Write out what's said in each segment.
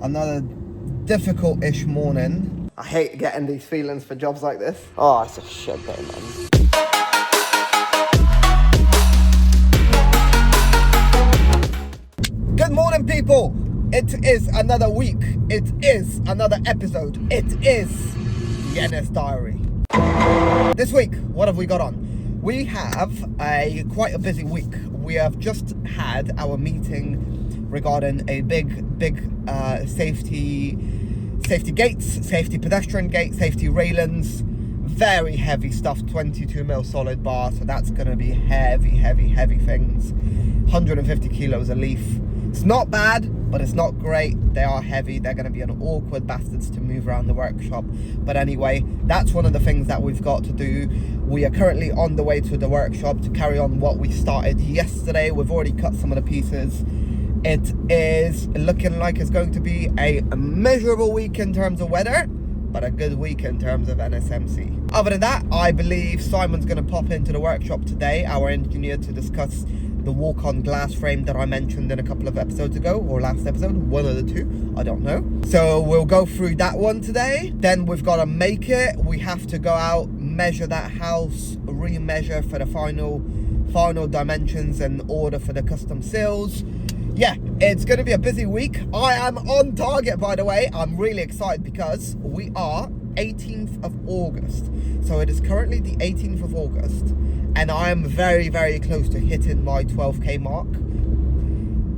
Another difficult-ish morning. I hate getting these feelings for jobs like this. Oh, it's a shit day, man. Good morning, people. It is another week. It is another episode. It is the NS Diary. This week, what have we got on? We have quite a busy week. We have just had our meeting regarding a big safety gates, safety pedestrian gates, safety railings. Very heavy stuff, 22mm solid bar, so that's going to be heavy things. 150 kilos a leaf. It's not bad, but it's not great. They are heavy. They're going to be an awkward bastards to move around the workshop. But anyway, that's one of the things that we've got to do. We are currently on the way to the workshop to carry on what we started yesterday. We've already cut some of the pieces. It is looking like it's going to be a measurable week in terms of weather, but a good week in terms of NSMC. Other than that, I believe Simon's going to pop into the workshop today, our engineer, to discuss the walk-on glass frame that I mentioned in a couple of episodes ago, or last episode, one of the two, I don't know. So we'll go through that one today. Then we've got to make it. We have to go out, measure that house, re-measure for the final dimensions and order for the custom seals. Yeah, it's going to be a busy week. I am on target, by the way. I'm really excited because we are 18th of August. So it is currently the 18th of August. And I am very close to hitting my 12k mark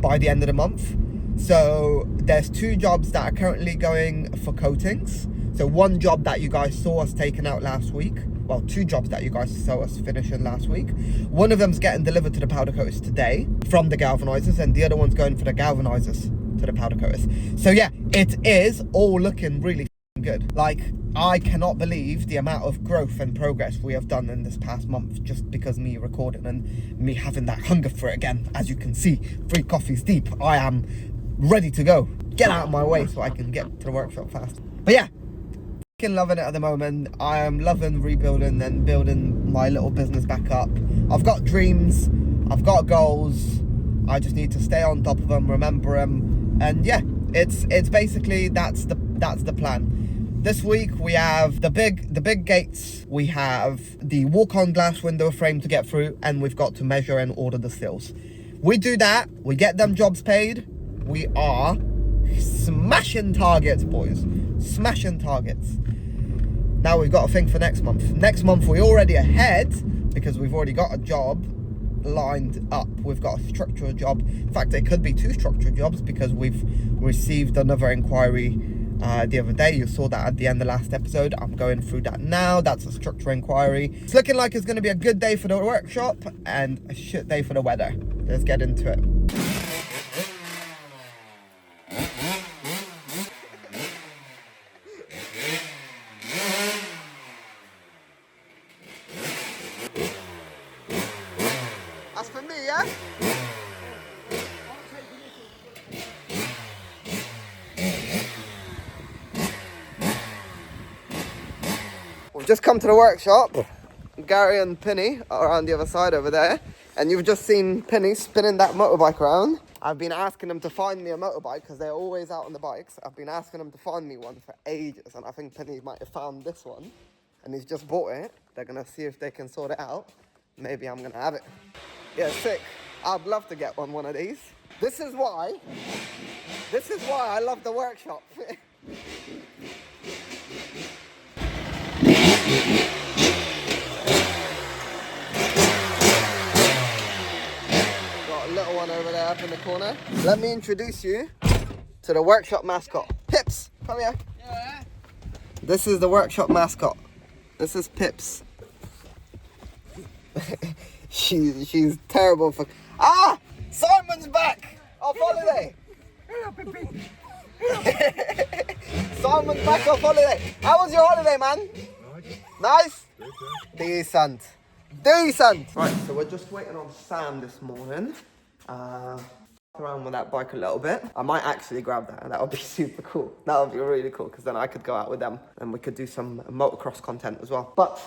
by the end of the month. So there's two jobs that are currently going for coatings. So one job that you guys saw us taking out last week. Well, two jobs that you guys saw us finishing last week. One of them's getting delivered to the powder coaters today from the galvanizers, and the other one's going for the galvanizers to the powder coaters. So yeah, it is all looking really good. Like, I cannot believe the amount of growth and progress we have done in this past month, just because me recording and me having that hunger for it again. As you can see, 3 coffees deep, I am ready to go. Get out of my way so I can get to the workshop fast. But yeah, loving it at the moment. I am loving rebuilding and building my little business back up. I've got dreams, I've got goals. I just need to stay on top of them, remember them, and yeah, it's basically that's the plan. This week we have the big gates, we have the walk-on glass window frame to get through, and we've got to measure and order the seals. We do that, we get them jobs paid. We are smashing targets, boys. Smashing targets. Now we've got to think for next month. Next month we're already ahead because we've already got a job lined up. We've got a structural job. In fact, it could be 2 structural jobs because we've received another inquiry the other day. You saw that at the end of the last episode. I'm going through that now. That's a structural inquiry. It's looking like it's going to be a good day for the workshop and a shit day for the weather. Let's get into it. That's for me, yeah? We've just come to the workshop. Gary and Penny are on the other side over there. And you've just seen Penny spinning that motorbike around. I've been asking them to find me a motorbike because they're always out on the bikes. I've been asking them to find me one for ages. And I think Penny might have found this one. And he's just bought it. They're going to see if they can sort it out. Maybe I'm going to have it. Yeah, sick. I'd love to get one of these. This is why I love the workshop. Got a little one over there up in the corner. Let me introduce you to the workshop mascot. Pips, come here. Yeah. This is the workshop mascot. This is Pips. She's terrible for... Ah! Simon's back! Off holiday! Simon's back off holiday. How was your holiday, man? Nice? Decent. Right, so we're just waiting on Sam this morning. Around with that bike a little bit. I might actually grab that, and that would be super cool. That would be really cool, because then I could go out with them and we could do some motocross content as well. But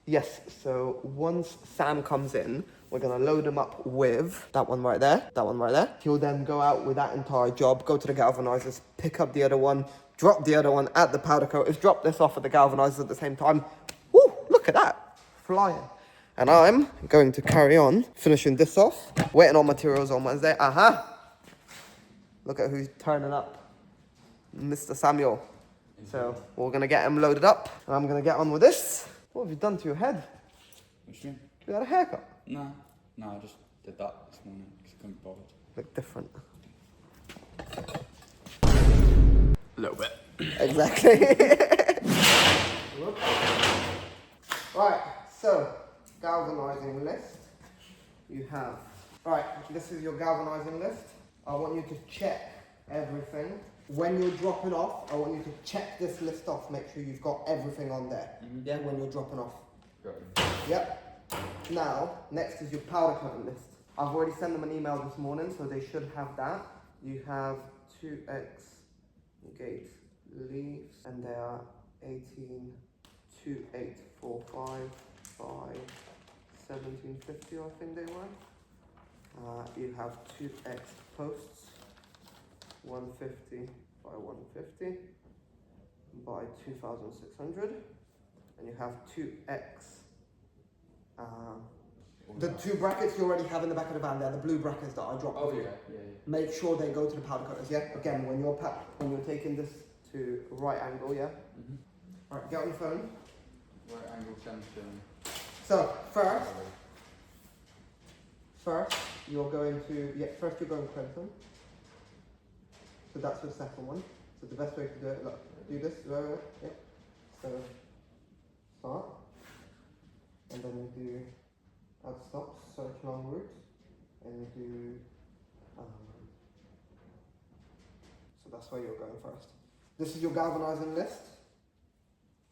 yes, so once Sam comes in, We're gonna load them up with that one right there, that one right there. He'll then go out with that entire job, go to the galvanizers, pick up the other one, drop the other one at the powder coaters, drop this off at the galvanizers at the same time. Woo, look at that, flying. And I'm going to carry on finishing this off, waiting on materials on Wednesday. Look at who's turning up, Mr. Samuel. So we're gonna get him loaded up, and I'm gonna get on with this. What have you done to your head? What do you mean? You had a haircut? No, I just did that this morning because I couldn't be bothered. Look different. A little bit. Exactly. Right, so galvanizing list. You have. Right, this is your galvanizing list. I want you to check everything. When you're dropping off, I want you to check this list off. Make sure you've got everything on there. Yeah, when you're dropping off. Got it. Yep. Now, next is your powder coating list. I've already sent them an email this morning, so they should have that. You have 2X gate leaves, and they are 18, 2845 by 1750, I think they were. You have 2X posts, 150 by 150 by 2600, and you have 2X. The two brackets you already have in the back of the van there, the blue brackets that I dropped. Oh yeah. Make sure they go to the powder coaters, yeah? Again, when you're taking this to right angle, yeah? Alright, get on your phone. Right angle junction. So, first, you're going to Clinton. So that's your second one. So the best way to do it, look, do this, yeah. So, start. And then you do add stops, search long route, and you do, so that's where you're going first. This is your galvanizing list.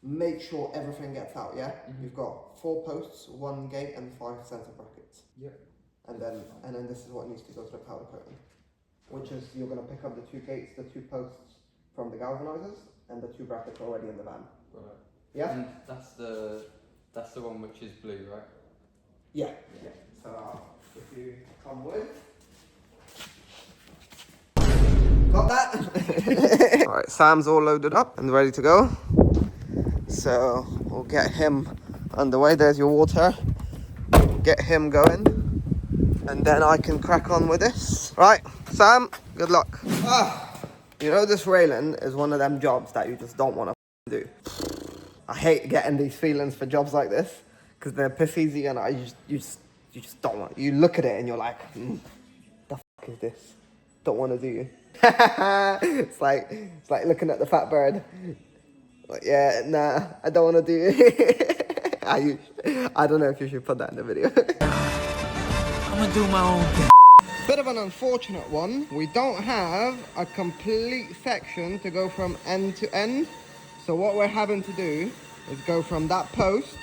Make sure everything gets out, yeah? You've got 4 posts, 1 gate, and 5 center brackets. Yep. And then this is what needs to go to the powder coating, which is you're going to pick up the 2 gates, the 2 posts from the galvanizers, and the 2 brackets already in the van. Right. Yeah? And that's the one which is blue, right? Yeah. So if you come with. Got that? Alright, Sam's all loaded up and ready to go. So we'll get him underway. There's your water. Get him going. And then I can crack on with this. Right, Sam, good luck. You know, this railing is one of them jobs that you just don't want to do. I hate getting these feelings for jobs like this because they're piss easy, and you just don't want. You look at it and you're like, the fuck is this? Don't want to do. It's like looking at the fat bird. Like, yeah, nah, I don't want to do. I don't know if you should put that in the video. I'm gonna do my own thing. Bit of an unfortunate one. We don't have a complete section to go from end to end. So what we're having to do is go from that post,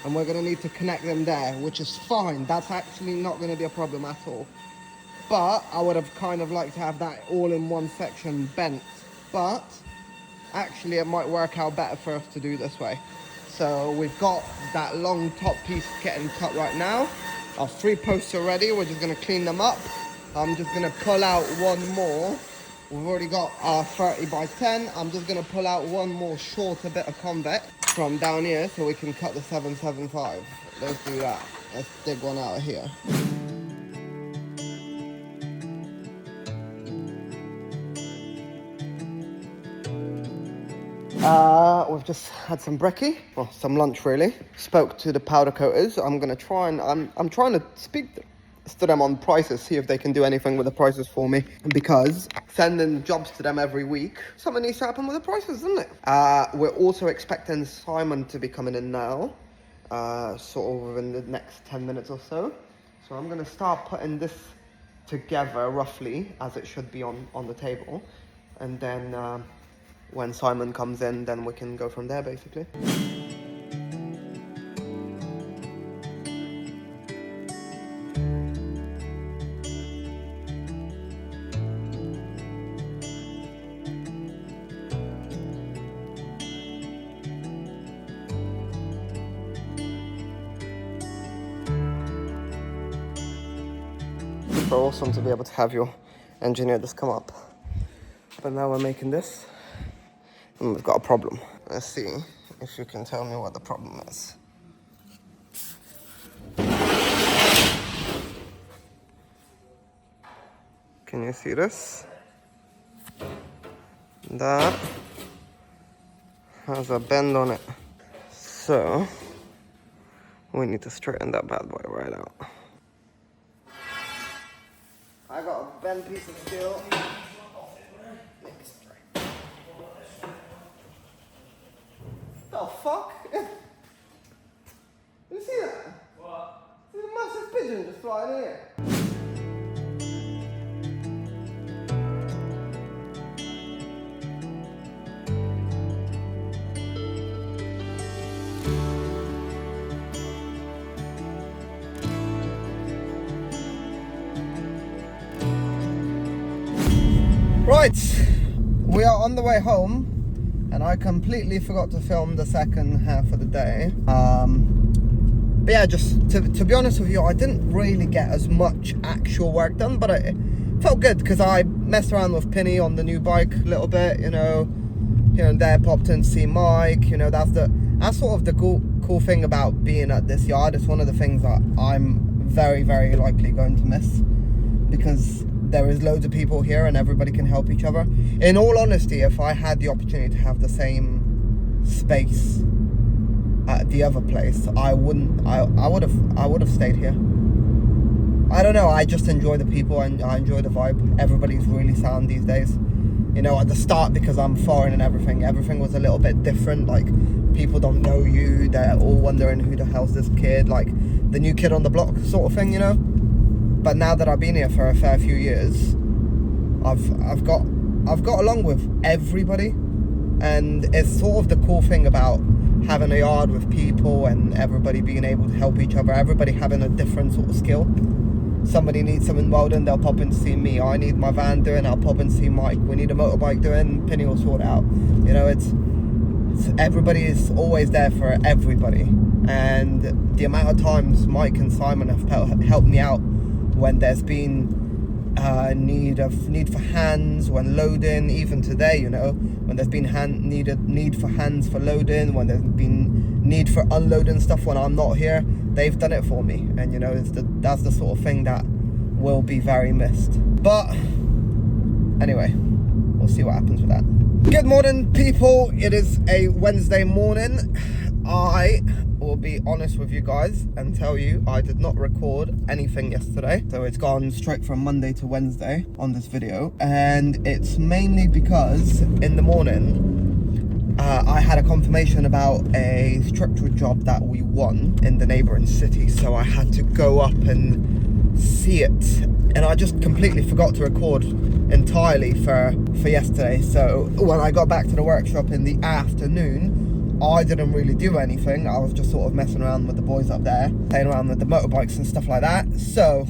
and we're gonna need to connect them there, which is fine. That's actually not gonna be a problem at all. But I would have kind of liked to have that all in one section bent. But actually it might work out better for us to do this way. So we've got that long top piece getting cut right now. Our 3 posts are ready. We're just gonna clean them up. I'm just gonna pull out one more. We've already got our 30 by 10. I'm just gonna pull out one more shorter bit of convex from down here so we can cut the 775. Let's do that. Let's dig one out of here. We've just had some brekkie, well, some lunch really. Spoke to the powder coaters. I'm gonna try and I'm trying to speak to them on prices, see if they can do anything with the prices for me, because sending jobs to them every week, something needs to happen with the prices, doesn't it? We're also expecting Simon to be coming in now, sort of within the next 10 minutes or so. So I'm gonna start putting this together roughly as it should be on the table, and then when Simon comes in, then we can go from there basically. super awesome to be able to have your engineer just come up. But now we're making this, and we've got a problem. Let's see if you can tell me what the problem is. Can you see this? That has a bend on it. So we need to straighten that bad boy right out. I got a bent piece of steel. The fuck? You see that? What? There's a massive pigeon just flying in here. Right, we are on the way home, and I completely forgot to film the second half of the day. But yeah, just to be honest with you, I didn't really get as much actual work done, but it felt good because I messed around with Penny on the new bike a little bit, you know, here and there, popped in to see Mike. You know, that's sort of the cool thing about being at this yard. It's one of the things that I'm very, very likely going to miss, because there is loads of people here and everybody can help each other. In all honesty, if I had the opportunity to have the same space at the other place, I would have stayed here. I don't know, I just enjoy the people and I enjoy the vibe. Everybody's really sound these days. You know, at the start, because I'm foreign and everything was a little bit different. Like, people don't know you, they're all wondering who the hell's this kid, like the new kid on the block sort of thing, you know. But now that I've been here for a fair few years, I've got along with everybody, and it's sort of the cool thing about having a yard with people and everybody being able to help each other. Everybody having a different sort of skill. Somebody needs something welding, they'll pop in to see me. I need my van doing, I'll pop in to see Mike. We need a motorbike doing, Penny will sort it out. You know, it's everybody is always there for everybody, and the amount of times Mike and Simon have helped me out when there's been need for hands when loading, even today, you know, when there's been need for hands for loading, when there's been need for unloading stuff when I'm not here, they've done it for me. And you know, that's the sort of thing that will be very missed. But anyway, we'll see what happens with that. Good morning, people. It is a Wednesday morning. I will be honest with you guys and tell you I did not record anything yesterday, so it's gone straight from Monday to Wednesday on this video, and it's mainly because in the morning I had a confirmation about a structural job that we won in the neighbouring city, so I had to go up and see it, and I just completely forgot to record entirely for yesterday. So when I got back to the workshop in the afternoon, I didn't really do anything. I was just sort of messing around with the boys up there, playing around with the motorbikes and stuff like that. So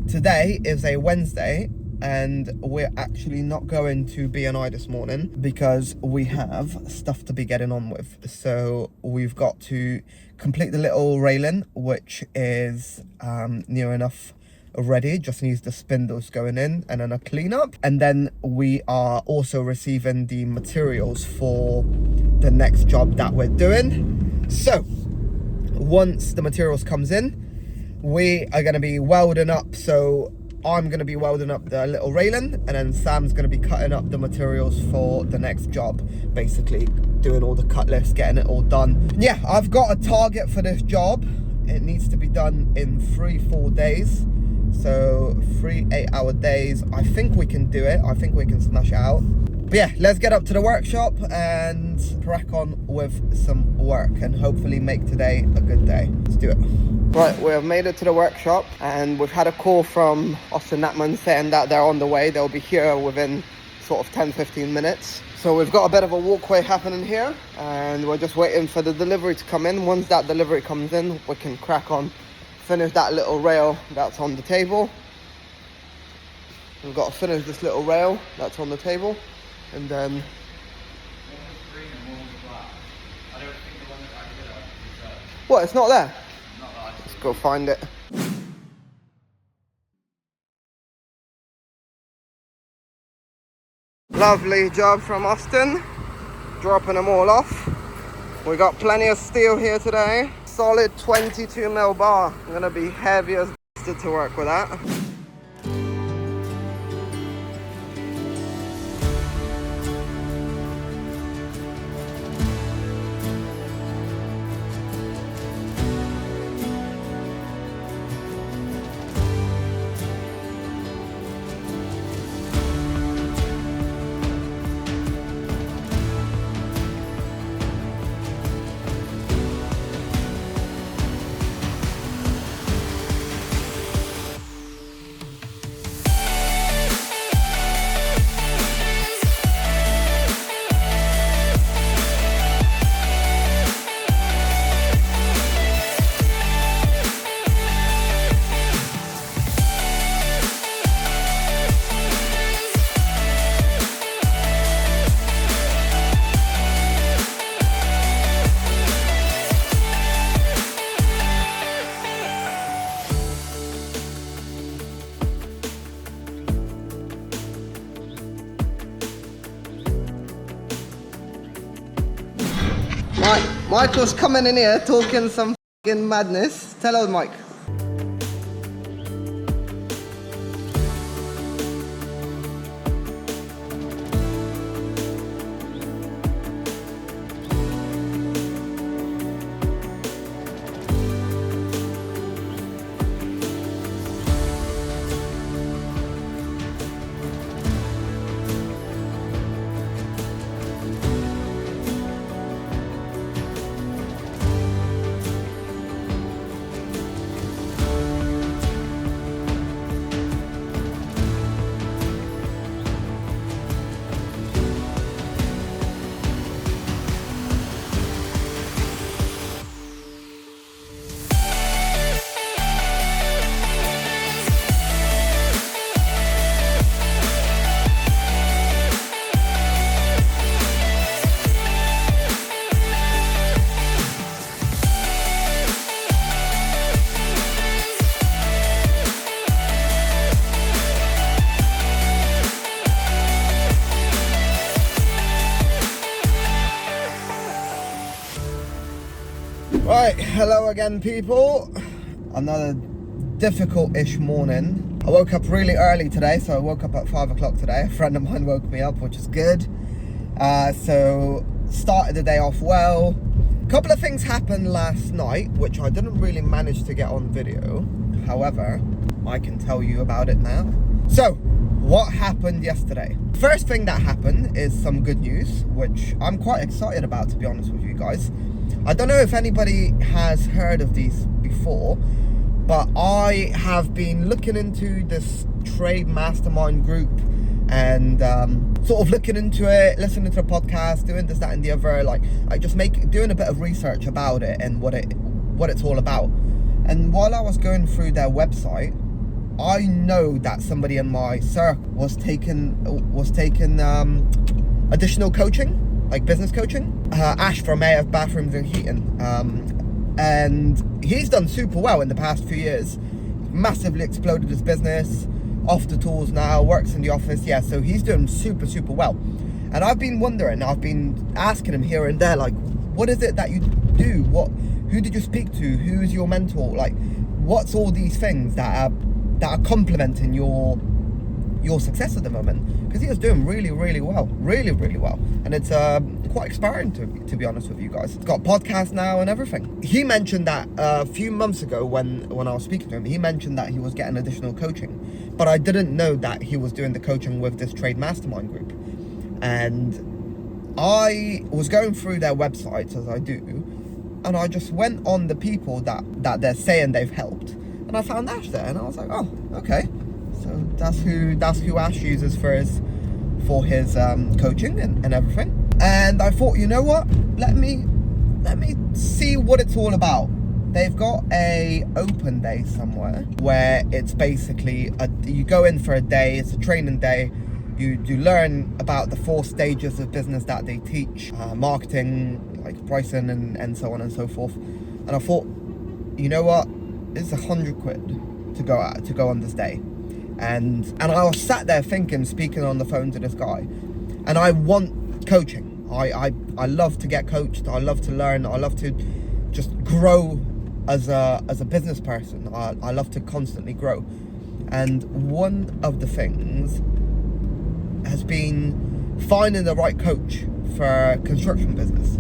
today is a Wednesday, and we're actually not going to B&I this morning because we have stuff to be getting on with. So we've got to complete the little railing, which is near enough already, just needs the spindles going in and then a cleanup. And then we are also receiving the materials for the next job that we're doing. So once the materials comes in, we are going to be welding up. So I'm going to be welding up the little railing, and then Sam's going to be cutting up the materials for the next job, basically doing all the cut lists, getting it all done. Yeah, I've got a target for this job. It needs to be done in 3-4 days. So 3 8-hour days. I think we can do it. I think we can smash it out. But yeah, let's get up to the workshop and crack on with some work and hopefully make today a good day. Let's do it. Right, we have made it to the workshop, and we've had a call from Austin Natman saying that they're on the way. They'll be here within sort of 10-15 minutes. So we've got a bit of a walkway happening here, and we're just waiting for the delivery to come in. Once that delivery comes in, we can crack on, finish that little rail that's on the table. We've got to finish this little rail that's on the table, and then... One was green and one was black. I don't think the one that I did is... What, it's not there? Not that I... Let's go find it. Lovely job from Austin, dropping them all off. We got plenty of steel here today. Solid 22mm bar. I'm gonna be heavy as bastard to work with that. Michael's coming in here talking some f***ing madness. Tell us, Mike. Right, hello again people. Another difficult-ish morning. I woke up really early today, so I woke up at 5 o'clock today. A friend of mine woke me up, which is good. So started the day off well. A couple of things happened last night, which I didn't really manage to get on video. However, I can tell you about it now. So, what happened yesterday? First thing that happened is some good news, which I'm quite excited about, to be honest with you guys. I don't know if anybody has heard of these before, but I have been looking into this trade mastermind group and sort of looking into it, listening to the podcast, doing this, that and the other, like just doing a bit of research about it and what it's all about. And while I was going through their website, I know that somebody in my circle was taking additional coaching, like business coaching. Ash from AF Bathrooms and Heating, and he's done super well in the past few years. Massively exploded his business, off the tools now, works in the office. Yeah, so he's doing super well. And I've been wondering, I've been asking him here and there, like, what is it that you do? Who did you speak to? Who's your mentor? Like, what's all these things that are complementing your success at the moment? Because he is doing really well, really well, and it's quite inspiring to be honest with you guys. He's got podcasts now and everything. He mentioned that a few months ago when I was speaking to him, he mentioned that he was getting additional coaching, but I didn't know that he was doing the coaching with this trade mastermind group. And I was going through their websites, as I do, and I just went on the people that they're saying they've helped, and I found Ash there, and I was like, oh, okay. So that's who Ash uses for his coaching and everything. And I thought, you know what? Let me see what it's all about. They've got a open day somewhere where it's basically you go in for a day. It's a training day. You learn about the 4 stages of business that they teach, marketing, like pricing and so on and so forth. And I thought, you know what? It's £100 to go on this day. And I was sat there thinking, speaking on the phone to this guy, and I want coaching. I love to get coached. I love to learn. I love to just grow as a business person. I love to constantly grow. And one of the things has been finding the right coach for construction business.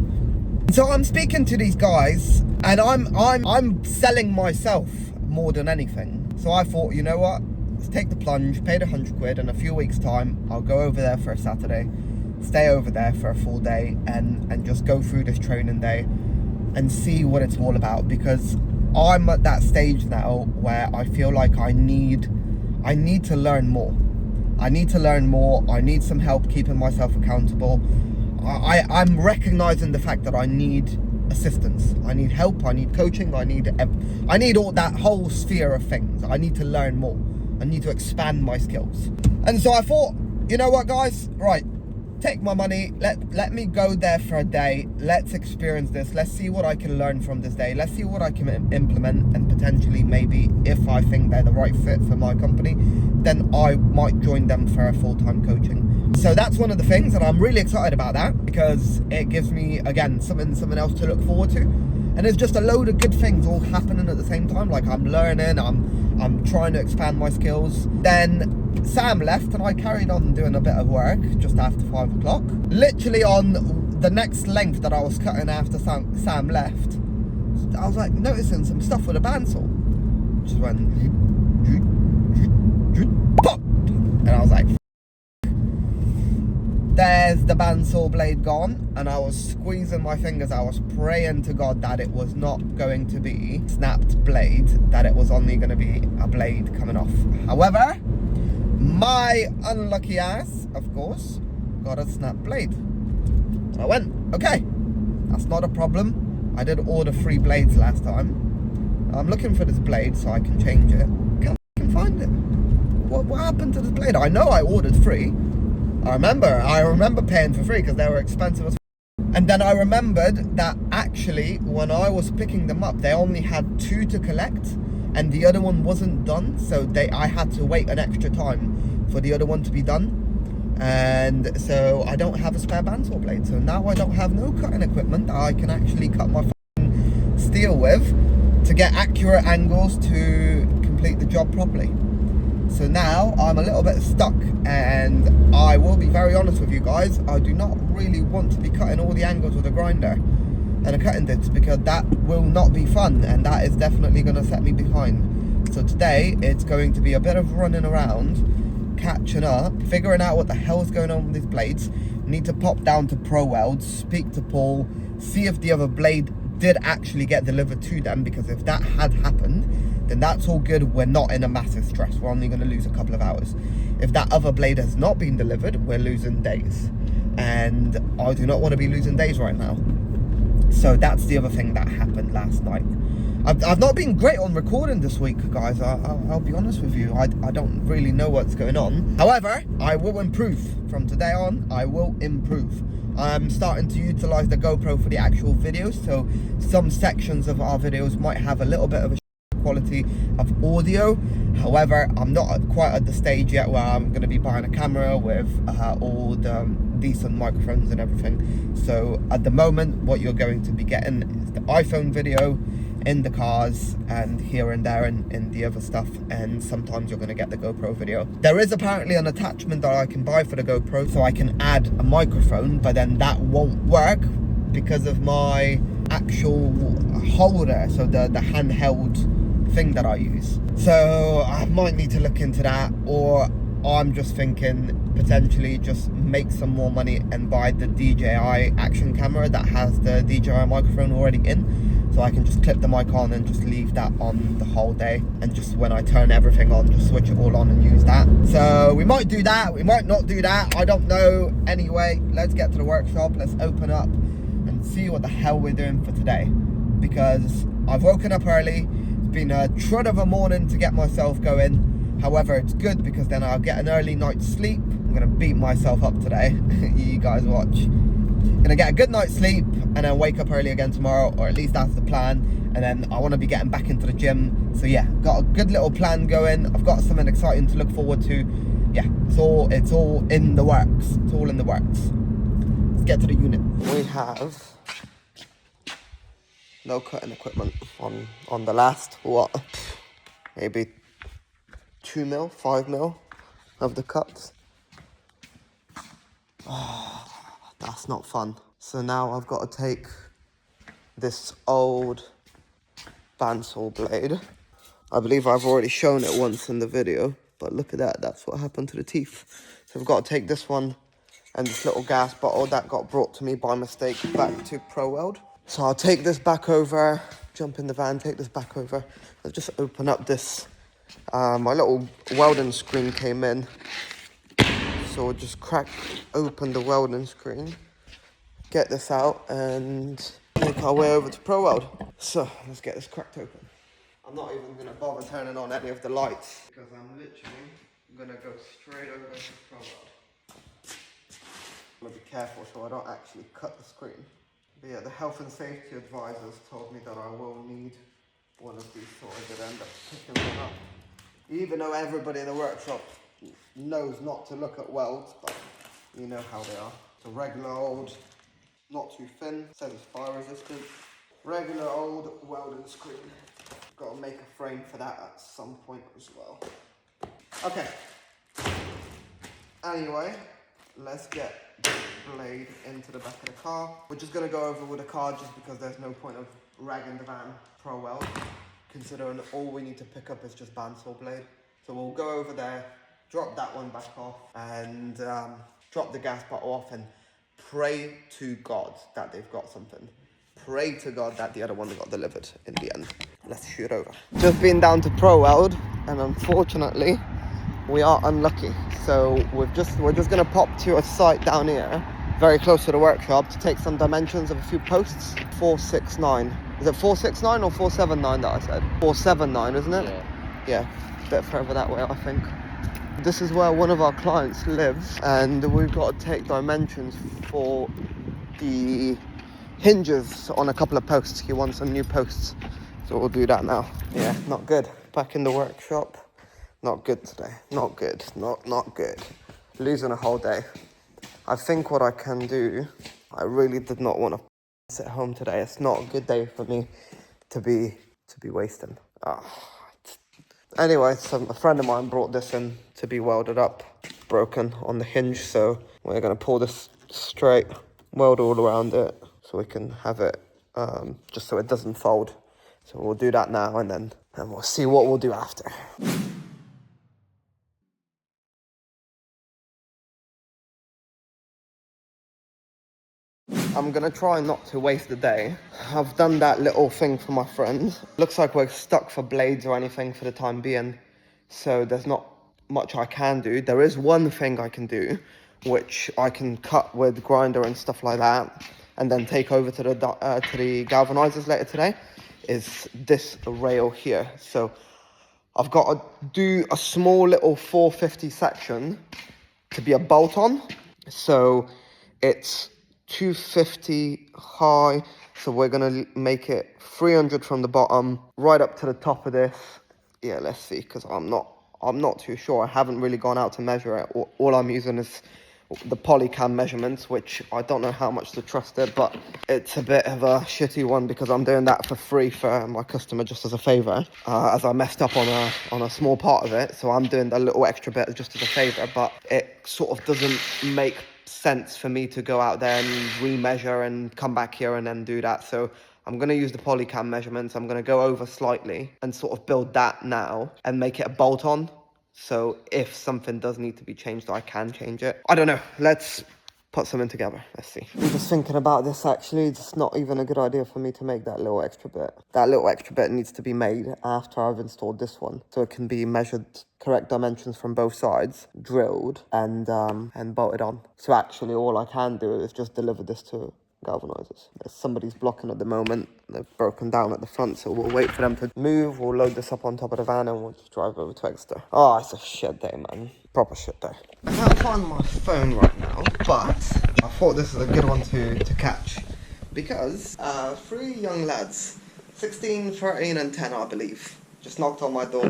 So I'm speaking to these guys, and I'm selling myself more than anything. So I thought, you know what? Let's take the plunge, pay the £100, in a few weeks' time, I'll go over there for a Saturday, stay over there for a full day, and just go through this training day and see what it's all about. Because I'm at that stage now where I feel like I need to learn more. I need to learn more. I need some help keeping myself accountable. I'm recognizing the fact that I need assistance. I need help. I need coaching. I need all that whole sphere of things. I need to learn more. I need to expand my skills. And so I thought, you know what, guys? Right. Take my money, let me go there for a day. Let's experience this. Let's see what I can learn from this day. Let's see what I can implement, and potentially, maybe if I think they're the right fit for my company, then I might join them for a full-time coaching. So that's one of the things, and I'm really excited about that, because it gives me, again, something else to look forward to. And there's just a load of good things all happening at the same time. Like, I'm learning, I'm trying to expand my skills. Then Sam left, and I carried on doing a bit of work just after 5 o'clock. Literally on the next length that I was cutting after Sam left, I was like noticing some stuff with a bandsaw. Just went pop, and I was like, there's the bandsaw blade gone. And I was squeezing my fingers. I was praying to God that it was not going to be snapped blade, that it was only going to be a blade coming off. However, my unlucky ass, of course, got a snap blade. And I went, okay, that's not a problem. I did order 3 blades last time. I'm looking for this blade so I can change it. Can't find it. What happened to this blade? I know I ordered 3. I remember paying for 3 because they were expensive as. And then I remembered that actually when I was picking them up, they only had 2 to collect, and the other one wasn't done, so I had to wait an extra time for the other one to be done. And so I don't have a spare bandsaw blade, so now I don't have no cutting equipment that I can actually cut my steel with to get accurate angles to complete the job properly. So now I'm a little bit stuck, and I will be very honest with you guys, I do not really want to be cutting all the angles with a grinder and a cutting disc, because that will not be fun, and that is definitely going to set me behind. So today it's going to be a bit of running around, catching up, figuring out what the hell is going on with these blades. Need to pop down to Pro Welds, speak to Paul, see if the other blade did actually get delivered to them, because if that had happened, then that's all good. We're not in a massive stress. We're only going to lose a couple of hours. If that other blade has not been delivered, we're losing days, and I do not want to be losing days right now. So that's the other thing that happened last night. I've not been great on recording this week, guys. I'll be honest with you. I don't really know what's going on. However, I will improve. From today on, I will improve. I'm starting to utilize the GoPro for the actual videos, so some sections of our videos might have a little bit of a quality of audio. However, I'm not quite at the stage yet where I'm going to be buying a camera with all the decent microphones and everything. So at the moment, what you're going to be getting is the iPhone video in the cars and here and there in the other stuff, and sometimes you're going to get the GoPro video. There is apparently an attachment that I can buy for the GoPro, so I can add a microphone, but then that won't work because of my actual holder, so the handheld thing that I use. So I might need to look into that, or I'm just thinking potentially just make some more money and buy the DJI action camera that has the DJI microphone already in, so I can just clip the mic on and just leave that on the whole day, and just when I turn everything on, just switch it all on and use that. So we might do that, we might not do that, I don't know. Anyway, let's get to the workshop, let's open up and see what the hell we're doing for today, because I've woken up early. Been a trud of a morning to get myself going. However, it's good because then I'll get an early night's sleep. I'm gonna beat myself up today. You guys watch. Gonna get a good night's sleep and then wake up early again tomorrow, or at least that's the plan. And then I want to be getting back into the gym. So yeah, got a good little plan going. I've got something exciting to look forward to. yeah, it's all in the works. It's all in the works. Let's get to the unit. We have no cutting equipment on the last, what, maybe 2 mil, 5 mil of the cuts. Oh, that's not fun. So now I've got to take this old bandsaw blade. I believe I've already shown it once in the video, but look at that, that's what happened to the teeth. So I've got to take this one and this little gas bottle that got brought to me by mistake back to Pro Weld. So I'll take this back over, jump in the van, take this back over. I'll just open up this, my little welding screen came in. So we'll just crack open the welding screen, get this out and make our way over to Pro Weld. So let's get this cracked open. I'm not even going to bother turning on any of the lights because I'm literally going to go straight over to Pro Weld. I'm going to be careful so I don't actually cut the screen. But yeah, the health and safety advisors told me that I will need one of these, so I could end up picking one up. Even though everybody in the workshop knows not to look at welds, but you know how they are. It's a regular old, not too thin, says it's fire resistant. Regular old welding screen. Got to make a frame for that at some point as well. Okay. Anyway, let's get the blade into the back of the car. We're just going to go over with the car just because there's no point of ragging the van Pro Weld, considering all we need to pick up is just bandsaw blade. So we'll go over there, drop that one back off, and drop the gas bottle off and pray to God that they've got something. Pray to God that the other one got delivered in the end. Let's shoot over. Just been down to Pro Weld, and unfortunately, we are unlucky. So we're just gonna pop to a site down here, very close to the workshop, to take some dimensions of a few posts. 469. Is it 469 or 479 that I said? 479, isn't it? Yeah, a bit further that way, I think. This is where one of our clients lives, and we've got to take dimensions for the hinges on a couple of posts. He wants some new posts, so we'll do that now. Yeah, not good. Back in the workshop. Not good today. Not good. Not good. Losing a whole day. I think what I can do, I really did not want to sit home today. It's not a good day for me to be wasting. Anyway, so a friend of mine brought this in to be welded up, broken on the hinge, so we're going to pull this straight, weld all around it so we can have it just so it doesn't fold. So we'll do that now and then we'll see what we'll do after. I'm gonna try not to waste the day. I've done that little thing for my friends. Looks like we're stuck for blades or anything for the time being, so there's not much I can do. There is one thing I can do, which I can cut with grinder and stuff like that, and then take over to the galvanizers later today, is this rail here. So I've got to do a small little 450 section to be a bolt on. So it's 250 high, so we're gonna make it 300 from the bottom right up to the top of this. Yeah, let's see, because I'm not too sure. I haven't really gone out to measure it. All I'm using is the polycam measurements, which I don't know how much to trust it, but it's a bit of a shitty one because I'm doing that for free for my customer just as a favor, as I messed up on a small part of it. So I'm doing a little extra bit just as a favor, but it sort of doesn't make sense for me to go out there and remeasure and come back here and then do that. So I'm going to use the polycam measurements. I'm going to go over slightly and sort of build that now and make it a bolt on. So if something does need to be changed, I can change it. I don't know. Let's put something together. Let's see. I'm just thinking about this actually. It's not even a good idea for me to make that little extra bit. That little extra bit needs to be made after I've installed this one, so it can be measured correct dimensions from both sides, drilled and bolted on. So actually all I can do is just deliver this to galvanizers. Somebody's blocking at the moment. They've broken down at the front, so we'll wait for them to move. We'll load this up on top of the van and we'll just drive over to Exeter. Oh, it's a shit day, man. Proper shit day. I can't find my phone right now, but I thought this was a good one to catch, because 3 young lads, 16, 13 and 10 I believe, just knocked on my door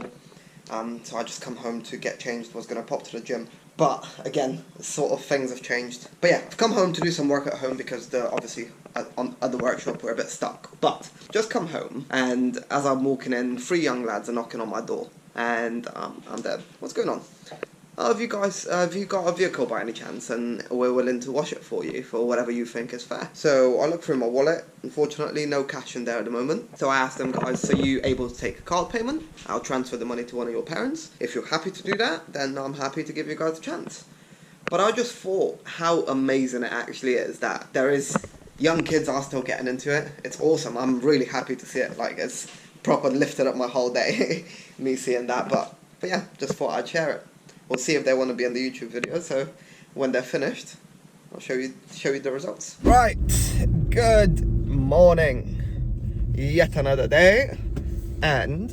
So I just come home to get changed, was going to pop to the gym. But again, sort of things have changed. But yeah, I've come home to do some work at home because obviously at the workshop we're a bit stuck. But just come home, and as I'm walking in, 3 young lads are knocking on my door. And I'm there. What's going on? Have you got a vehicle by any chance, and we're willing to wash it for you for whatever you think is fair. So I look through my wallet. Unfortunately, no cash in there at the moment. So I asked them, guys, so you able to take a card payment? I'll transfer the money to one of your parents. If you're happy to do that, then I'm happy to give you guys a chance. But I just thought how amazing it actually is that there is young kids are still getting into it. It's awesome. I'm really happy to see it. Like, it's proper lifted up my whole day, me seeing that. But yeah, just thought I'd share it. We'll see if they want to be in the YouTube video, so when they're finished, I'll show you the results. Right, good morning. Yet another day, and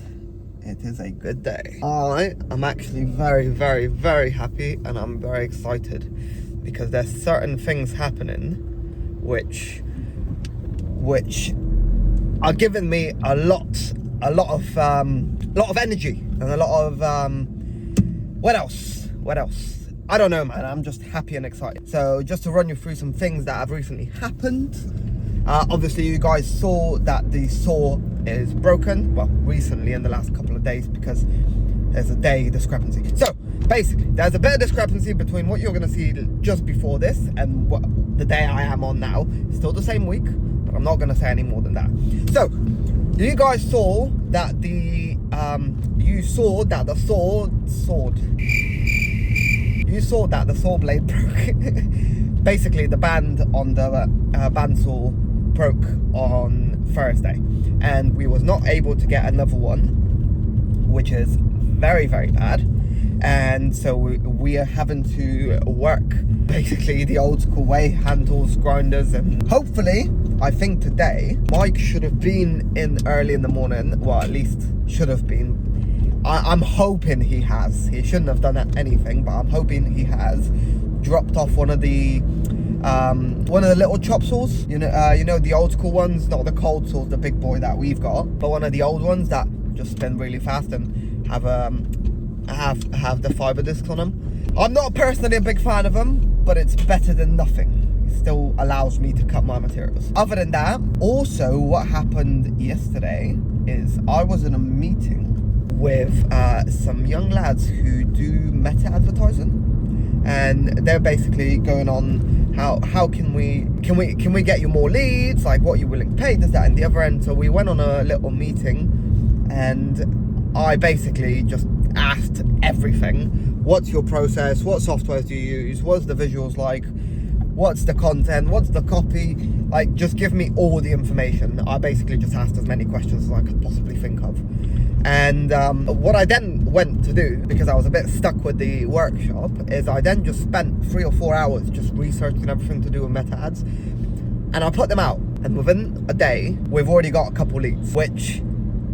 it is a good day. I am actually very, very, very happy, and I'm very excited because there's certain things happening which are giving me a lot of energy and a lot of what else? I don't know, man. I'm just happy and excited. So just to run you through some things that have recently happened. Obviously, you guys saw that the saw is broken. Well, recently in the last couple of days because there's a day discrepancy. So basically, there's a bit of discrepancy between what you're going to see just before this and what the day I am on now. It's still the same week, but I'm not going to say any more than that. So you guys saw that the saw blade broke. Basically, the band on the bandsaw broke on Thursday, and we was not able to get another one, which is very, very bad. And so we are having to work basically the old school way, hand tools, grinders, and hopefully, I think today, Mike should have been in early in the morning, well, at least should have been. I'm hoping he has. He shouldn't have done anything, but I'm hoping he has dropped off one of the little chop saws. You know the old school ones, not the cold saws, the big boy that we've got, but one of the old ones that just spin really fast and have the fiber discs on them. I'm not personally a big fan of them, but it's better than nothing. It still allows me to cut my materials. Other than that, also what happened yesterday is I was in a meeting with some young lads who do meta advertising, and they're basically going on how can we get you more leads, like what you're willing to pay, this, that, and the other end. So we went on a little meeting, and I basically just asked everything. What's your process? What software do you use? What's the visuals like? What's the content? What's the copy? Like, just give me all the information. I basically just asked as many questions as I could possibly think of. And what I then went to do, because I was a bit stuck with the workshop, is I then just spent 3 or 4 hours just researching everything to do with meta ads, and I put them out. And within a day, we've already got a couple leads, which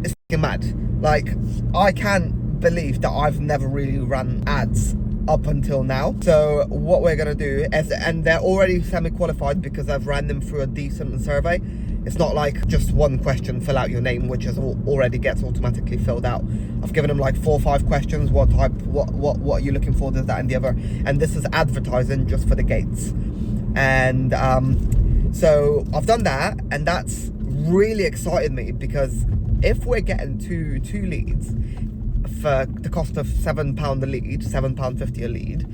is fucking mad. Like, I can't believe that I've never really run ads up until now. So what we're gonna do is, and they're already semi-qualified because I've ran them through a decent survey. It's not like just one question, fill out your name, which is already gets automatically filled out. I've given them like 4 or 5 questions. What type, what are you looking for, this, that, and the other. And this is advertising just for the gates. And so I've done that, and that's really excited me, because if we're getting two leads for the cost of £7 a lead, £7.50 a lead,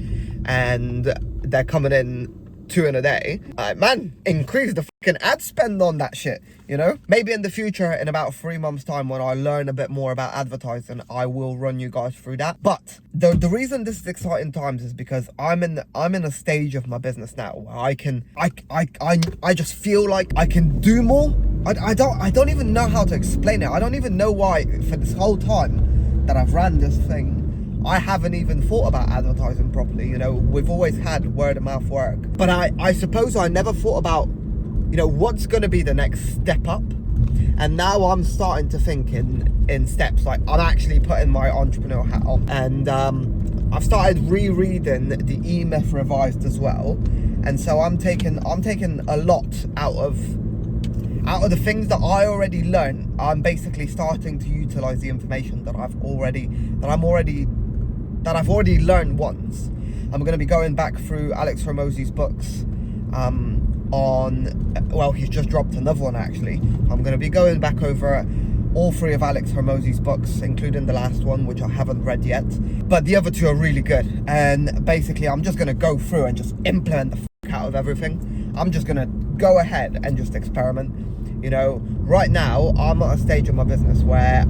and they're coming in 2 in a day, man, increase the fucking ad spend on that shit, you know? Maybe in the future, in about 3 months time, when I learn a bit more about advertising, I will run you guys through that. But the reason this is exciting times is because I'm in a stage of my business now where I just feel like I can do more. I don't even know how to explain it. I don't even know why for this whole time that I've ran this thing, I haven't even thought about advertising properly. You know, we've always had word of mouth work, but I suppose I never thought about, you know, what's going to be the next step up. And now I'm starting to think in steps. Like, I'm actually putting my entrepreneur hat on, and I've started rereading the E-Myth Revised as well. And so I'm taking a lot out of out of the things that I already learned, I'm basically starting to utilize the information that I've already learned once. I'm going to be going back through Alex Hormozi's books he's just dropped another one actually. I'm going to be going back over all 3 of Alex Hormozi's books, including the last one, which I haven't read yet. But the other 2 are really good. And basically, I'm just going to go through and just implement the out of everything. I'm just going to go ahead and just experiment. You know, right now, I'm at a stage of my business where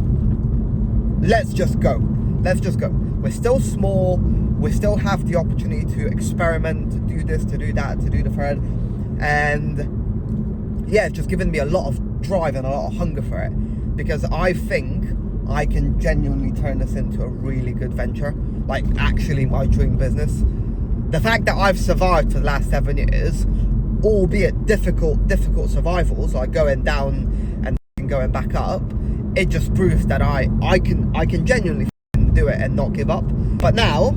let's just go. We're still small. We still have the opportunity to experiment, to do this, to do that, to do the third. And yeah, it's just given me a lot of drive and a lot of hunger for it. Because I think I can genuinely turn this into a really good venture. Like, actually my dream business. The fact that I've survived for the last 7 years, albeit difficult survivals, like going down and going back up, it just proves that I can genuinely do it and not give up. But now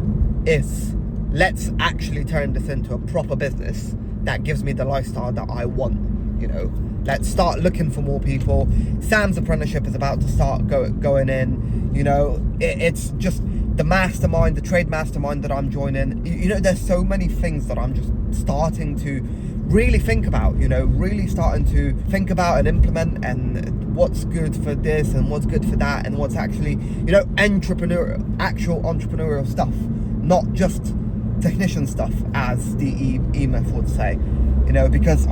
let's actually turn this into a proper business that gives me the lifestyle that I want. You know, let's start looking for more people. Sam's apprenticeship is about to start going in. You know, it's just the mastermind, the trade mastermind that I'm joining. You know, there's so many things that I'm just starting to really think about, you know, really starting to think about and implement, and what's good for this and what's good for that, and what's actually, you know, actual entrepreneurial stuff, not just technician stuff, as the E-Myth would say, you know, because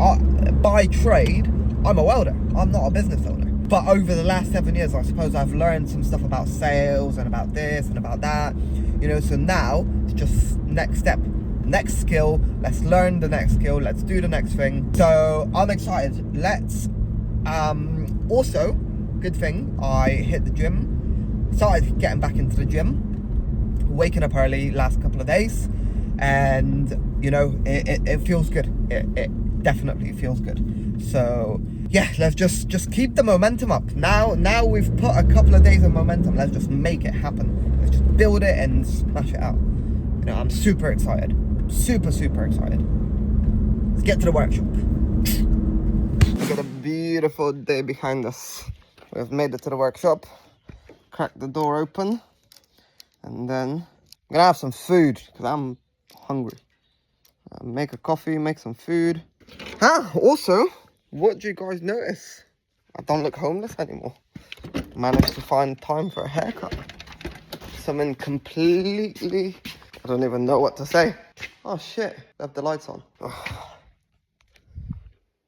by trade, I'm a welder, I'm not a business owner. But over the last 7 years, I suppose I've learned some stuff about sales and about this and about that, you know, so now it's just next step. Next skill, let's learn the next skill, let's do the next thing. So I'm excited. Let's also, good thing, I hit the gym, started getting back into the gym, waking up early last couple of days, and you know, it feels good. It definitely feels good. So yeah, let's just keep the momentum up. Now we've put a couple of days of momentum, let's just make it happen. Let's just build it and smash it out. You know, I'm super excited. Super excited. Let's get to the workshop. Look at the beautiful day behind us. We've made it to the workshop. Cracked the door open. And then I'm gonna have some food because I'm hungry. Make a coffee, make some food. Also, what do you guys notice? I don't look homeless anymore. Managed to find time for a haircut. Something completely, I don't even know what to say. Oh shit, left the lights on. Ugh.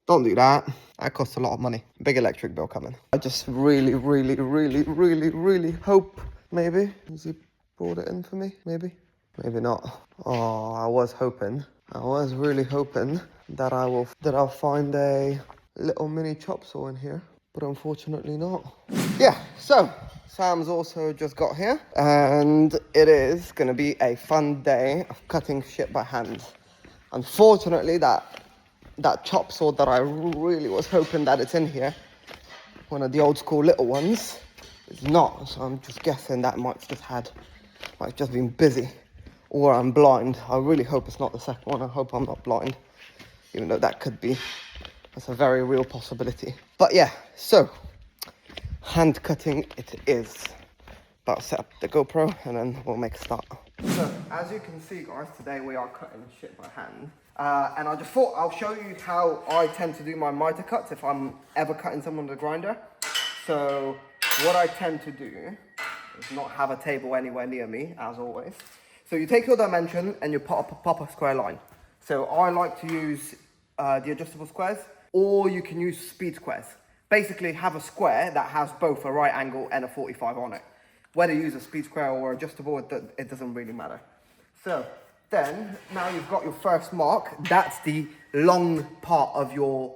Don't do that. That costs a lot of money. Big electric bill coming. I just really hope, maybe, has he brought it in for me? Maybe not. Oh, I was really hoping that I'll find a little mini chop saw in here, but unfortunately not. Yeah, so Sam's also just got here, and it is gonna be a fun day of cutting shit by hand. Unfortunately, that chop saw that I really was hoping that it's in here, one of the old school little ones, is not. So I'm just guessing that might have just been busy, or I'm blind. I really hope it's not the second one. I hope I'm not blind, even though that's a very real possibility. But yeah, so hand cutting it is. About to set up the GoPro and then we'll make a start. So as you can see, guys, today we are cutting shit by hand, and I just thought I'll show you how I tend to do my miter cuts if I'm ever cutting someone with a grinder. So what I tend to do is not have a table anywhere near me, as always. So you take your dimension and you pop a square line. So I like to use the adjustable squares, or you can use speed squares. Basically have a square that has both a right angle and a 45 on it. Whether you use a speed square or adjustable, it doesn't really matter. So then, now you've got your first mark. That's the longest part of your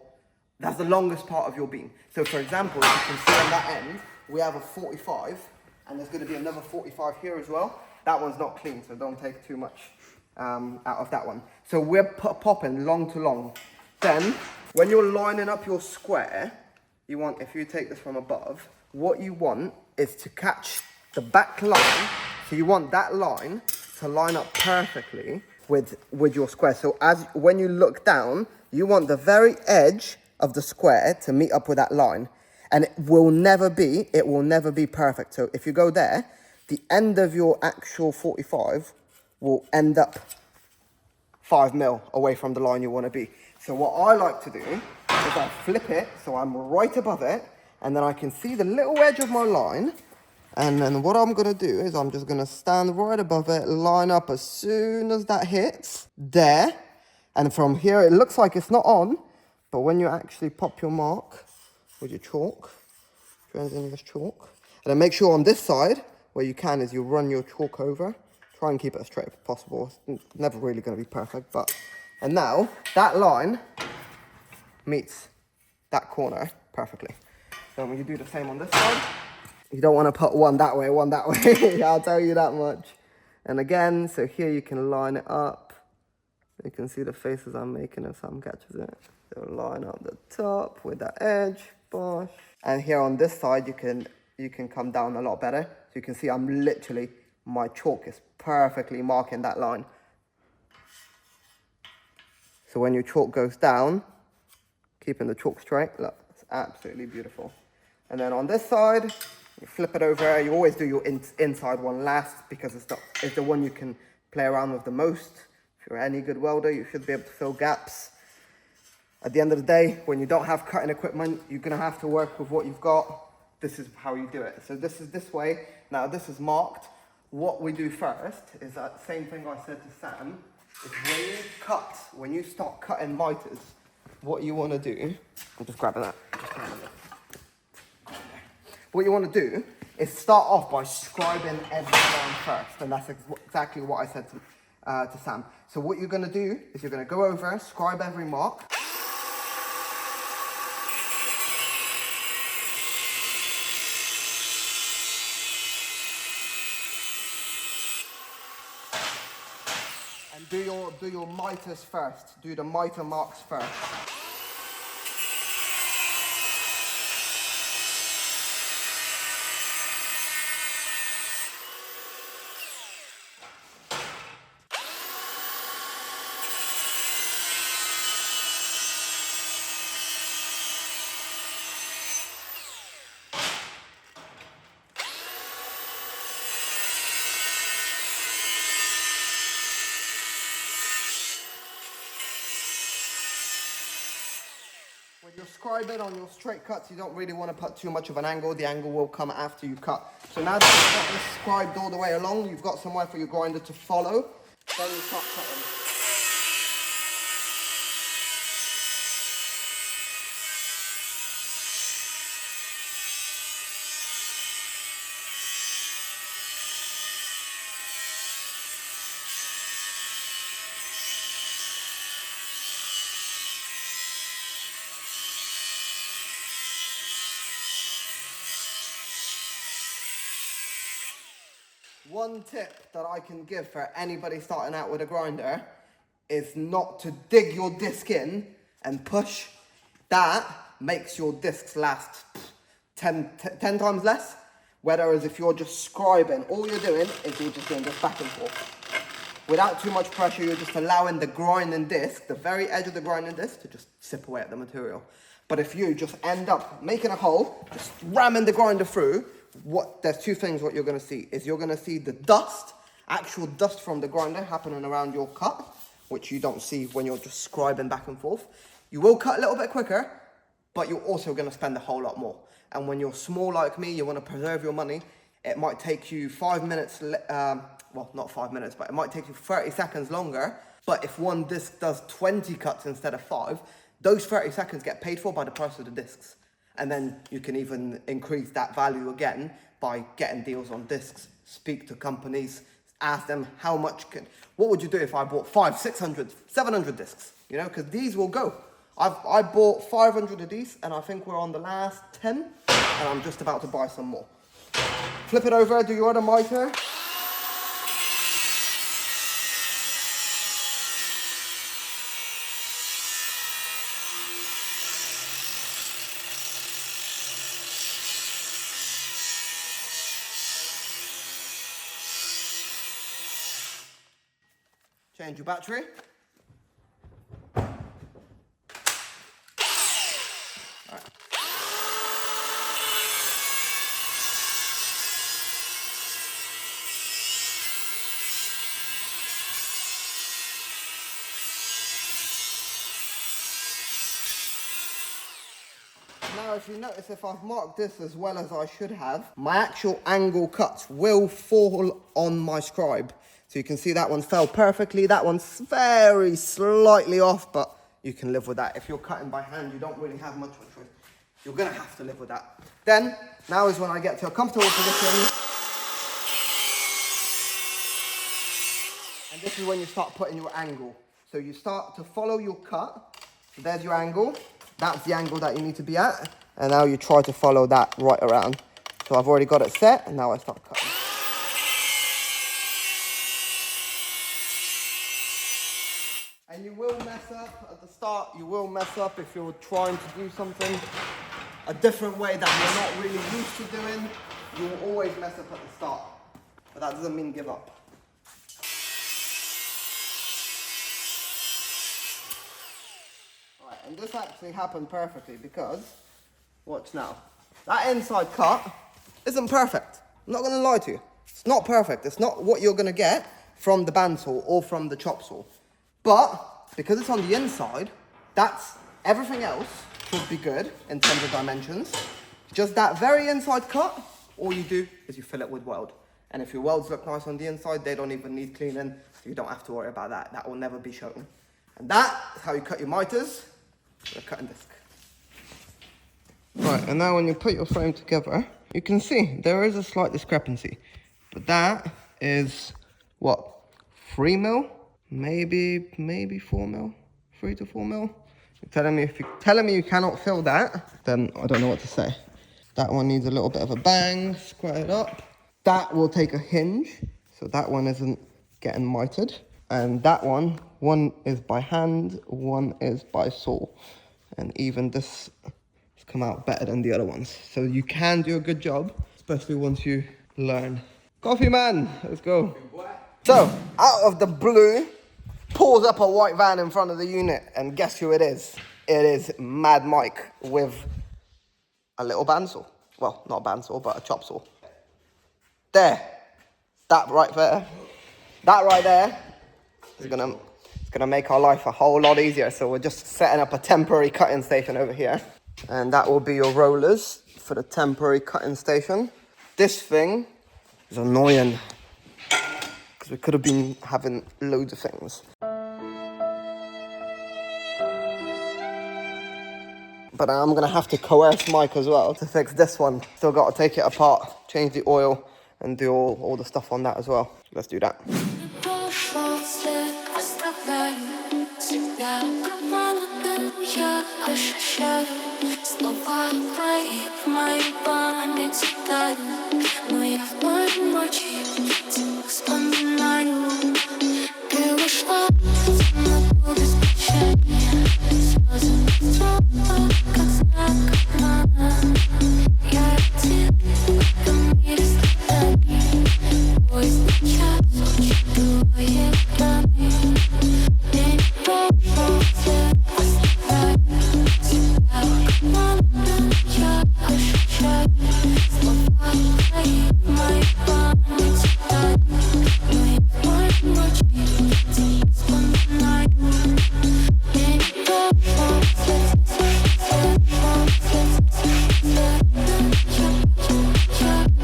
beam. So for example, if you can see on that end, we have a 45, and there's going to be another 45 here as well. That one's not clean, so don't take too much out of that one. So we're popping long to long. Then, when you're lining up your square, you want, if you take this from above, what you want is to catch the back line. So you want that line to line up perfectly with your square. So when you look down, you want the very edge of the square to meet up with that line. And it will never be perfect. So if you go there, the end of your actual 45 will end up 5 mil away from the line you want to be. So what I like to do is I flip it so I'm right above it, and then I can see the little edge of my line. And then what I'm going to do is I'm just going to stand right above it, line up as soon as that hits there. And from here, it looks like it's not on, but when you actually pop your mark with your chalk, English chalk, and then make sure on this side, where you can, is you run your chalk over. Try and keep it as straight as possible. It's never really going to be perfect, but... And now, that line meets that corner perfectly. So when you do the same on this side, you don't want to put one that way, one that way. I'll tell you that much. And again, so here you can line it up. You can see the faces I'm making if someone catches it. So line up the top with that edge, bosh. And here on this side, you can come down a lot better. So you can see I'm literally, my chalk is perfectly marking that line. So when your chalk goes down, keeping the chalk straight, look, it's absolutely beautiful. And then on this side, you flip it over. You always do your inside one last because it's the one you can play around with the most. If you're any good welder, you should be able to fill gaps. At the end of the day, when you don't have cutting equipment, you're going to have to work with what you've got. This is how you do it. So this is this way. Now this is marked. What we do first is that same thing I said to Sam, is when you start cutting miters, what you want to do, I'm just grabbing that. What you want to do is start off by scribing every line first, and that's exactly what I said to Sam. So what you're going to do is you're going to go over, scribe every mark. And do your miters first. Do the miter marks first. When you're scribing on your straight cuts, you don't really want to put too much of an angle. The angle will come after you cut. So now that you've got this scribed all the way along, you've got somewhere for your grinder to follow. Then you start cutting. One tip that I can give for anybody starting out with a grinder is not to dig your disc in and push. That makes your discs last 10 times less. Whereas if you're just scribing, all you're doing is you're just doing this back and forth. Without too much pressure, you're just allowing the grinding disc, the very edge of the grinding disc, to just sip away at the material. But if you just end up making a hole, just ramming the grinder through, there's two things what you're going to see. Is you're going to see the dust, actual dust from the grinder happening around your cut, which you don't see when you're just scribing back and forth. You will cut a little bit quicker, but you're also going to spend a whole lot more. And when you're small like me, you want to preserve your money, it might take you 5 minutes, well, not 5 minutes, but it might take you 30 seconds longer. But if one disc does 20 cuts instead of 5, those 30 seconds get paid for by the price of the discs. And then you can even increase that value again by getting deals on discs. Speak to companies, ask them how much what would you do if I bought 500, 600, 700 discs? You know, because these will go. I bought 500 of these, and I think we're on the last 10, and I'm just about to buy some more. Flip it over, do your other miter. Change your battery. Now, if you notice, if I've marked this as well as I should have, my actual angle cuts will fall on my scribe. So you can see that one fell perfectly. That one's very slightly off, but you can live with that. If you're cutting by hand, you don't really have much of a choice. You're gonna have to live with that. Then, now is when I get to a comfortable position. And this is when you start putting your angle. So you start to follow your cut. So there's your angle. That's the angle that you need to be at. And now you try to follow that right around. So I've already got it set, and now I start cutting. And you will mess up at the start. You will mess up if you're trying to do something a different way that you're not really used to doing. You will always mess up at the start. But that doesn't mean give up. Right, and this actually happened perfectly because, watch now. That inside cut isn't perfect. I'm not going to lie to you. It's not perfect. It's not what you're going to get from the bandsaw or from the chop saw. But because it's on the inside, that's everything else should be good in terms of dimensions. Just that very inside cut, all you do is you fill it with weld. And if your welds look nice on the inside, they don't even need cleaning. So you don't have to worry about that. That will never be shown. And that is how you cut your miters with a cutting disc. Right, and now when you put your frame together, you can see there is a slight discrepancy. But that is, what, 3 mil? Maybe 4 mil? 3 to 4 mil? If you're telling me you cannot fill that, then I don't know what to say. That one needs a little bit of a bang, square it up. That will take a hinge, so that one isn't getting mitered. And that one is by hand, one is by saw. And even this has come out better than the other ones. So you can do a good job, especially once you learn. Coffee man, let's go. So, out of the blue, pulls up a white van in front of the unit, and guess who it is? It is Mad Mike with a little bandsaw. Well, not a bandsaw, but a chop saw. There, that right there, is gonna make our life a whole lot easier. So we're just setting up a temporary cutting station over here, and that will be your rollers for the temporary cutting station. This thing is annoying because we could have been having loads of things. But I'm gonna have to coerce Mike as well to fix this one. Still got to take it apart, change the oil, and do all the stuff on that as well. Let's do that.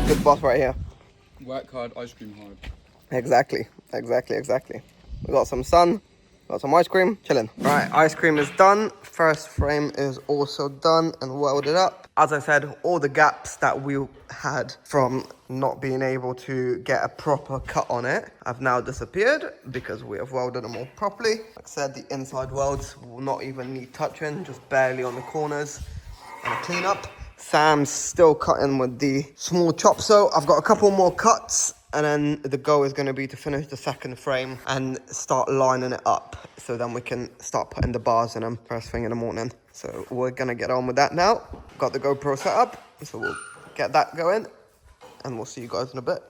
Good boss right here. Work hard, ice cream hard. Exactly. We got some sun, got some ice cream, chilling. Right, ice cream is done. First frame is also done and welded up. As I said, all the gaps that we had from not being able to get a proper cut on it have now disappeared because we have welded them all properly. Like I said, the inside welds will not even need touching, just barely on the corners and a clean up. Sam's still cutting with the small chop saw. I've got a couple more cuts, and then the goal is going to be to finish the second frame and start lining it up, so then we can start putting the bars in them first thing in the morning. So we're going to get on with that now. Got the GoPro set up, so we'll get that going, and we'll see you guys in a bit.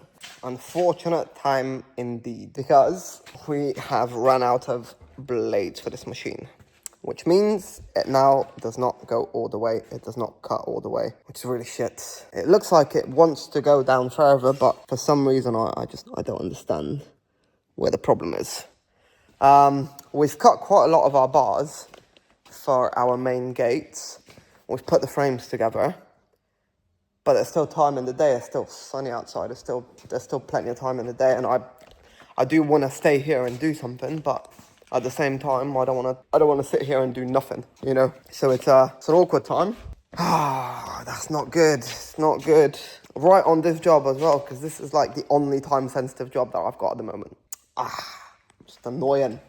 Unfortunate time indeed, because we have run out of blades for this machine, which means it now does not go all the way. It does not cut all the way, which is really shit. It looks like it wants to go down further, but for some reason, I don't understand where the problem is. We've cut quite a lot of our bars for our main gates, we've put the frames together, but there's still time in the day. It's still sunny outside. There's still plenty of time in the day, and I do want to stay here and do something, but at the same time, I don't want to sit here and do nothing, you know. So it's an awkward time. Ah, that's not good. It's not good. Right on this job as well, because this is like the only time-sensitive job that I've got at the moment. Just annoying.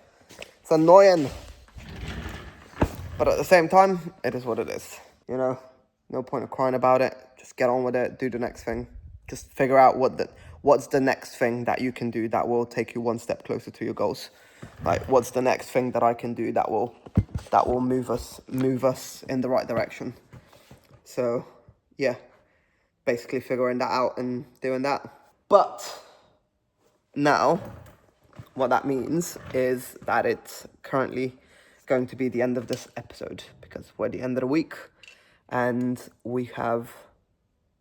It's annoying. But at the same time, it is what it is. You know, no point of crying about it. Just get on with it. Do the next thing. Just figure out what's the next thing that you can do that will take you one step closer to your goals. Like, what's the next thing that I can do that will move us in the right direction. So, yeah, basically figuring that out and doing that. But now, what that means is that it's currently going to be the end of this episode, because we're at the end of the week and we have,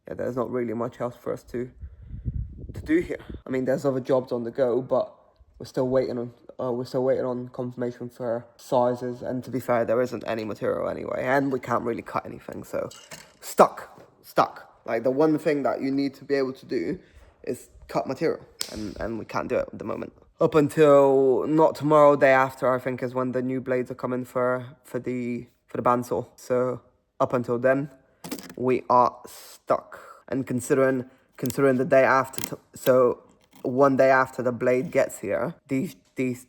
there's not really much else for us to do here. I mean, there's other jobs on the go, but we're still waiting on confirmation for sizes, and to be fair, there isn't any material anyway, and we can't really cut anything, so stuck. Like, the one thing that you need to be able to do is cut material, and we can't do it at the moment. Up until not tomorrow, day after, I think, is when the new blades are coming for the bandsaw. So up until then, we are stuck. And considering the day after, so one day after the blade gets here, these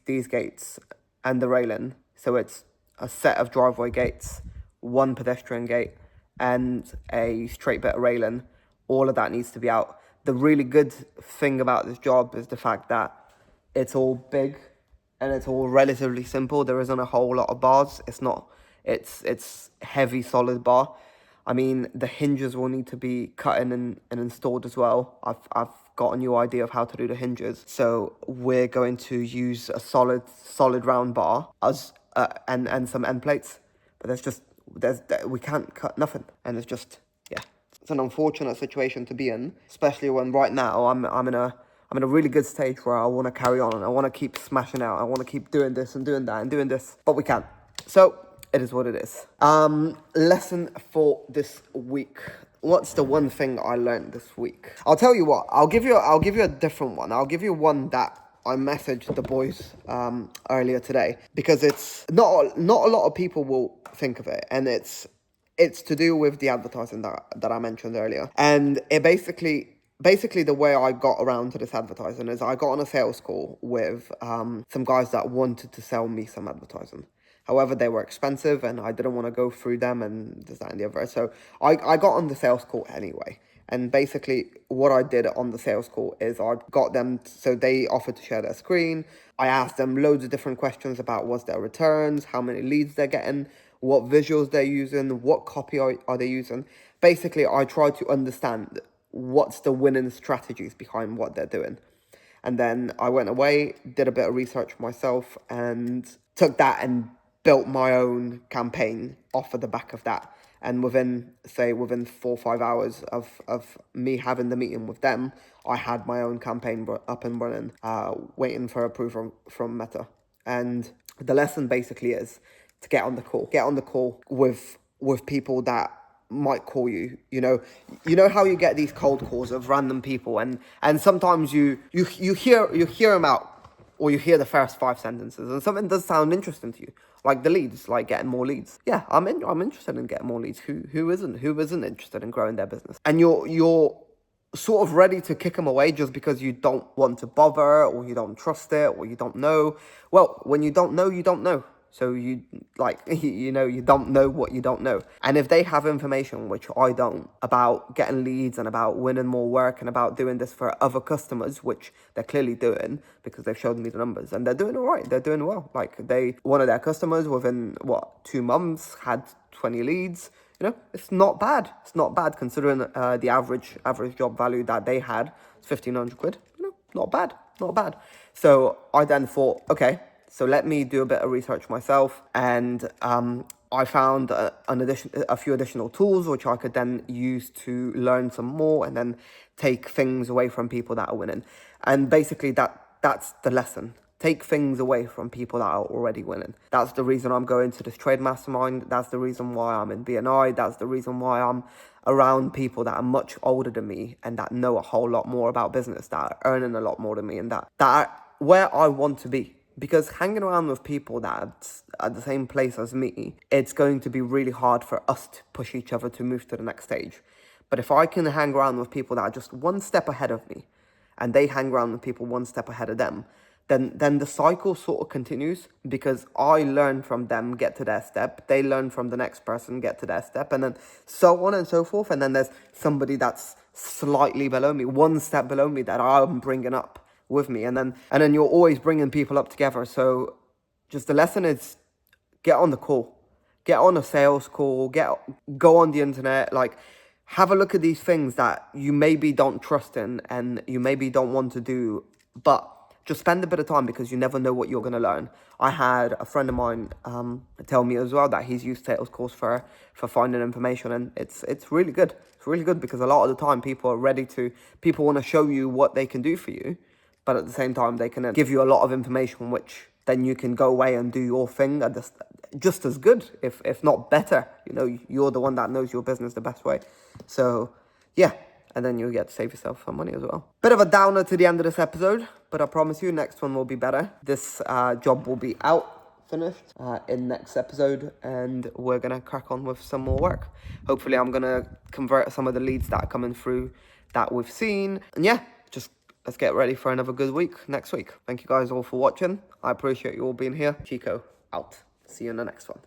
gates and the railing, so it's a set of driveway gates, one pedestrian gate, and a straight bit of railing. All of that needs to be out. The really good thing about this job is the fact that it's all big and it's all relatively simple. There isn't a whole lot of bars. It's heavy solid bar. I mean, the hinges will need to be cut in and installed as well. I've got a new idea of how to do the hinges. So we're going to use a solid round bar as and some end plates. But we can't cut nothing, and it's just, yeah, it's an unfortunate situation to be in, especially when right now I'm in a really good stage where I want to carry on and I want to keep smashing out. I want to keep doing this and doing that and doing this, but we can't. So it is what it is. Lesson for this week. What's the one thing I learned this week? I'll tell you what. I'll give you a different one. I'll give you one that I messaged the boys earlier today, because it's not a lot of people will think of it, and it's to do with the advertising that I mentioned earlier. And it basically the way I got around to this advertising is I got on a sales call with some guys that wanted to sell me some advertising. However, they were expensive and I didn't want to go through them and this, that, and the other. So I got on the sales call anyway. And basically what I did on the sales call is I got them, so they offered to share their screen. I asked them loads of different questions about what's their returns, how many leads they're getting, what visuals they're using, what copy are they using. Basically, I tried to understand what's the winning strategies behind what they're doing. And then I went away, did a bit of research myself, and took that and built my own campaign off of the back of that. And within 4 or 5 hours of me having the meeting with them, I had my own campaign up and running, waiting for approval from Meta. And the lesson basically is to get on the call. Get on the call with people that might call you. You know how you get these cold calls of random people, and sometimes you hear them out, or you hear the first 5 sentences, and something does sound interesting to you, like the leads, like getting more leads. Yeah, I'm interested in getting more leads. Who isn't interested in growing their business? And you're sort of ready to kick them away just because you don't want to bother, or you don't trust it, or you don't know. Well, when you don't know, you don't know. So you don't know what you don't know. And if they have information, which I don't, about getting leads and about winning more work and about doing this for other customers, which they're clearly doing because they've showed me the numbers and they're doing all right. They're doing well. Like one of their customers within 2 months had 20 leads. It's not bad. It's not bad considering the average job value that they had is 1,500 quid. Not bad. So I then thought, okay, so let me do a bit of research myself, and I found a few additional tools which I could then use to learn some more and then take things away from people that are winning. And basically that's the lesson. take things away from people that are already winning. That's the reason I'm going to this trade mastermind. That's the reason why I'm in BNI. That's the reason why I'm around people that are much older than me and that know a whole lot more about business, that are earning a lot more than me, and that are where I want to be. Because hanging around with people that are at the same place as me, it's going to be really hard for us to push each other to move to the next stage. But if I can hang around with people that are just one step ahead of me, and they hang around with people one step ahead of them, then the cycle sort of continues, because I learn from them, get to their step, they learn from the next person, get to their step, and then so on and so forth. And then there's somebody that's slightly below me, one step below me, that I'm bringing up with me, and then you're always bringing people up together. So just the lesson is, get on the call, get on a sales call, go on the internet, like, have a look at these things that you maybe don't trust in and you maybe don't want to do, but just spend a bit of time, because you never know what you're going to learn. I had a friend of mine tell me as well that he's used sales calls for finding information, and it's really good. It's really good, because a lot of the time people want to show you what they can do for you, but at the same time they can give you a lot of information, which then you can go away and do your thing just as good, if not better. You know, you're the one that knows your business the best way. So yeah. And then you'll get to save yourself some money as well. Bit of a downer to the end of this episode, but I promise you, next one will be better. This job will be finished in next episode, and we're going to crack on with some more work. Hopefully, I'm going to convert some of the leads that are coming through that we've seen. And yeah, just let's get ready for another good week next week. Thank you guys all for watching. I appreciate you all being here. Chico, out. See you in the next one.